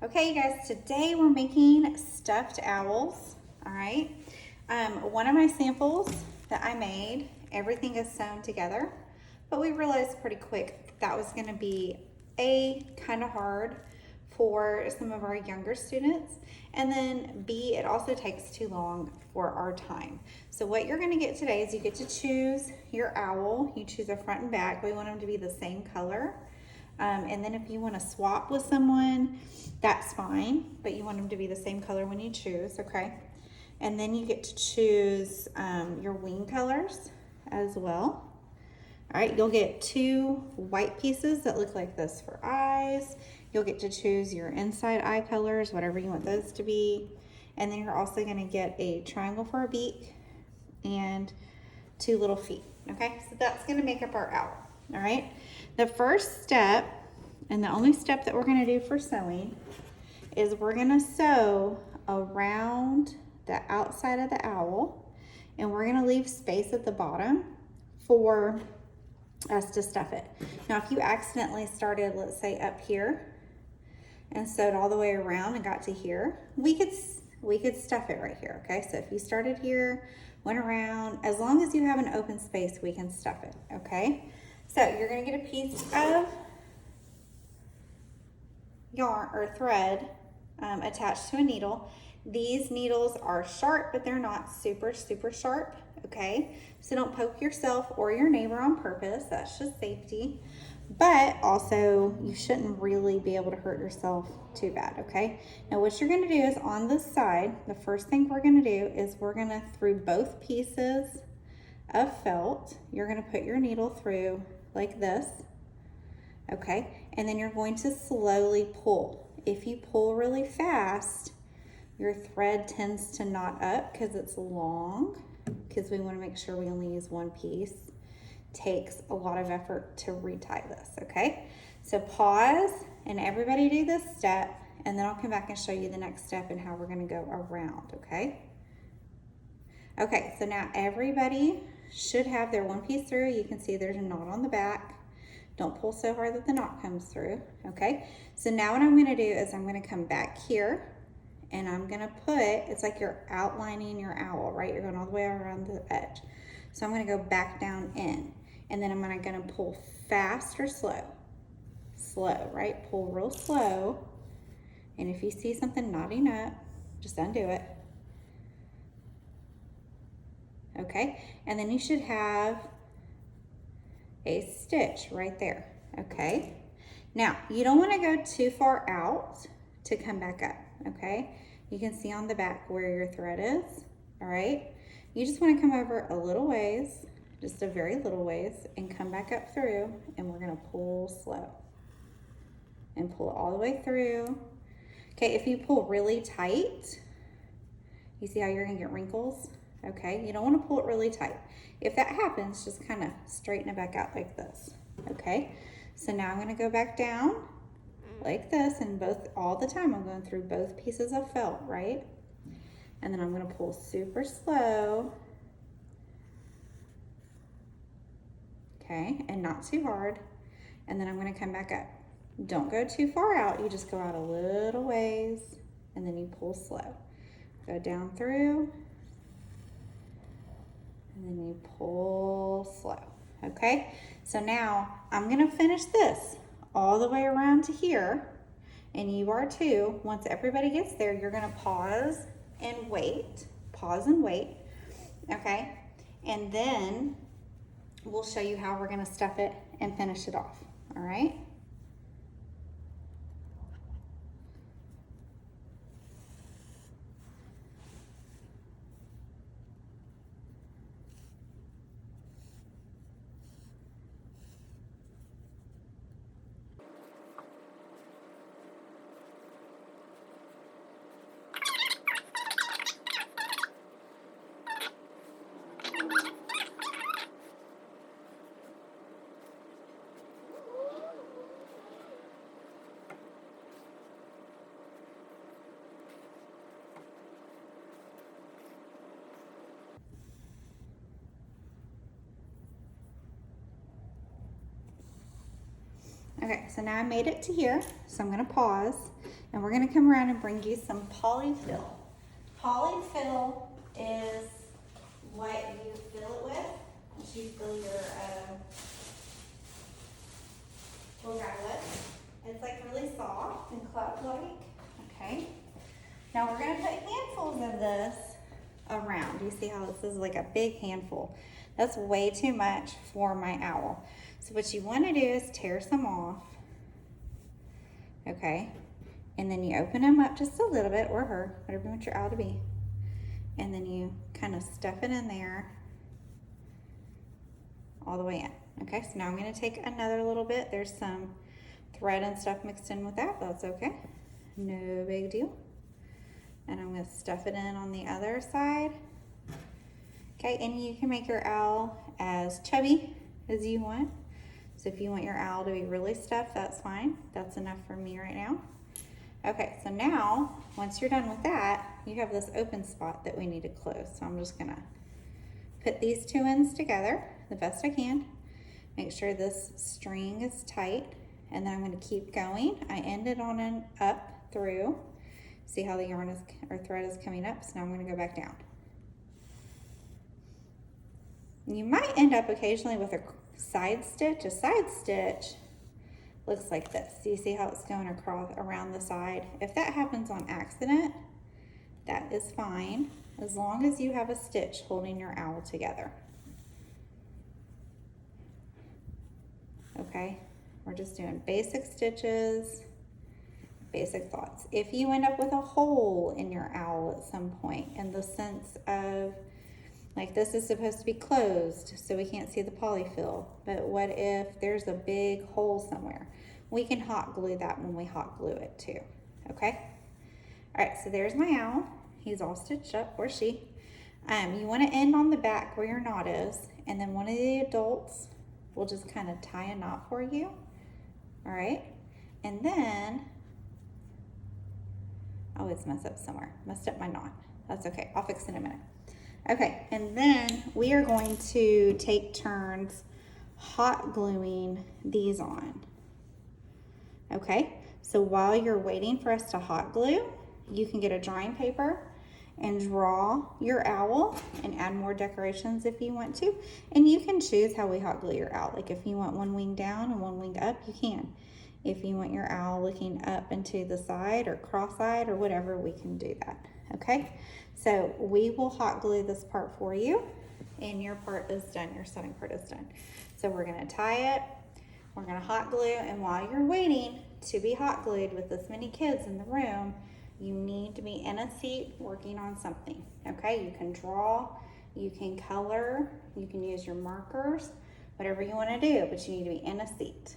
Okay, you guys, today we're making stuffed owls. All right. One of my samples that I made, everything is sewn together, but we realized pretty quick that was going to be kind of hard for some of our younger students, and then B, it also takes too long for our time. So what you're going to get today is you get to choose your owl. You choose a front and back. We want them to be the same color. And then if you want to swap with someone, that's fine, but you want them to be the same color when you choose, okay? And then you get to choose your wing colors as well. All right, you'll get 2 white pieces that look like this for eyes. You'll get to choose your inside eye colors, whatever you want those to be. And then you're also going to get a triangle for a beak and 2 little feet, okay? So that's going to make up our owl, all right? The first step, and the only step that we're going to do for sewing, is we're going to sew around the outside of the owl, and we're going to leave space at the bottom for us to stuff it. Now, if you accidentally started, let's say up here, and sewed all the way around and got to here, we could stuff it right here, okay? So if you started here, went around, as long as you have an open space, we can stuff it, okay? So you're gonna get a piece of yarn or thread attached to a needle. These needles are sharp, but they're not super sharp, okay? So don't poke yourself or your neighbor on purpose. That's just safety. But also, you shouldn't really be able to hurt yourself too bad, okay? Now, what you're gonna do is on this side, the first thing we're gonna do is we're gonna, through both pieces of felt, you're gonna put your needle through like this, okay? And then you're going to slowly pull. If you pull really fast, your thread tends to knot up because it's long, because we want to make sure we only use one piece. Takes a lot of effort to retie this, okay? So pause and everybody do this step, and then I'll come back and show you the next step and how we're going to go around, okay? Okay, so now everybody should have their one piece through. You can see there's a knot on the back. Don't pull so hard that the knot comes through, okay? So now what I'm gonna do is I'm gonna come back here and I'm gonna put, it's like you're outlining your owl, right? You're going all the way around the edge. So I'm gonna go back down in, and then I'm gonna pull fast or slow. Slow, right? Pull real slow. And if you see something knotting up, just undo it. Okay, and then you should have a stitch right there, okay? Now, you don't wanna go too far out to come back up, okay? You can see on the back where your thread is, all right? You just wanna come over a little ways, just a very little ways, and come back up through, and we're gonna pull slow. And pull it all the way through. Okay, if you pull really tight, you see how you're gonna get wrinkles? Okay, you don't wanna pull it really tight. If that happens, just kind of straighten it back out like this, okay? So now I'm gonna go back down like this, and all the time I'm going through both pieces of felt, right? And then I'm gonna pull super slow, okay, and not too hard. And then I'm gonna come back up. Don't go too far out, you just go out a little ways, and then you pull slow. Go down through, and then you pull slow, okay? So now I'm gonna finish this all the way around to here, and you are too. Once everybody gets there, you're gonna pause and wait, okay? And then we'll show you how we're gonna stuff it and finish it off, all right? Okay, so now I made it to here, so I'm gonna pause, and we're gonna come around and bring you some polyfill. Polyfill is what you fill it with. Once you fill your little guy with. It's like really soft and cloud-like. Okay. Now we're gonna put handfuls of this around. You see how this is like a big handful? That's way too much for my owl. So what you want to do is tear some off. Okay. And then you open them up just a little bit, or her, whatever you want your owl to be. And then you kind of stuff it in there all the way in. Okay, so now I'm going to take another little bit. There's some thread and stuff mixed in with that. That's okay. No big deal. And I'm going to stuff it in on the other side. Okay, and you can make your owl as chubby as you want. So if you want your owl to be really stuffed, that's fine. That's enough for me right now. Okay, so now, once you're done with that, you have this open spot that we need to close. So I'm just gonna put these two ends together the best I can. Make sure this string is tight, and then I'm gonna keep going. I ended on an up through. See how the yarn is, or thread is coming up, so now I'm gonna go back down. You might end up occasionally with a side stitch. A side stitch looks like this. Do you see how it's going across around the side? If that happens on accident, that is fine, as long as you have a stitch holding your owl together. Okay, we're just doing basic stitches, basic thoughts. If you end up with a hole in your owl at some point, in the sense of, like, this is supposed to be closed so we can't see the polyfill, but what if there's a big hole somewhere? We can hot glue that when we hot glue it too, okay? All right, so there's my owl. He's all stitched up, or she. You wanna end on the back where your knot is, and then one of the adults will just kind of tie a knot for you, all right? And then, I always mess up somewhere. Messed up my knot. That's okay, I'll fix it in a minute. Okay, and then we are going to take turns hot gluing these on. Okay, so while you're waiting for us to hot glue, you can get a drawing paper and draw your owl and add more decorations if you want to. And you can choose how we hot glue your owl. Like if you want one wing down and one wing up, you can. If you want your owl looking up and to the side or cross-eyed or whatever, we can do that, okay? So we will hot glue this part for you, and your part is done, your sewing part is done. So we're gonna tie it, we're gonna hot glue, and while you're waiting to be hot glued with this many kids in the room, you need to be in a seat working on something, okay? You can draw, you can color, you can use your markers, whatever you wanna do, but you need to be in a seat.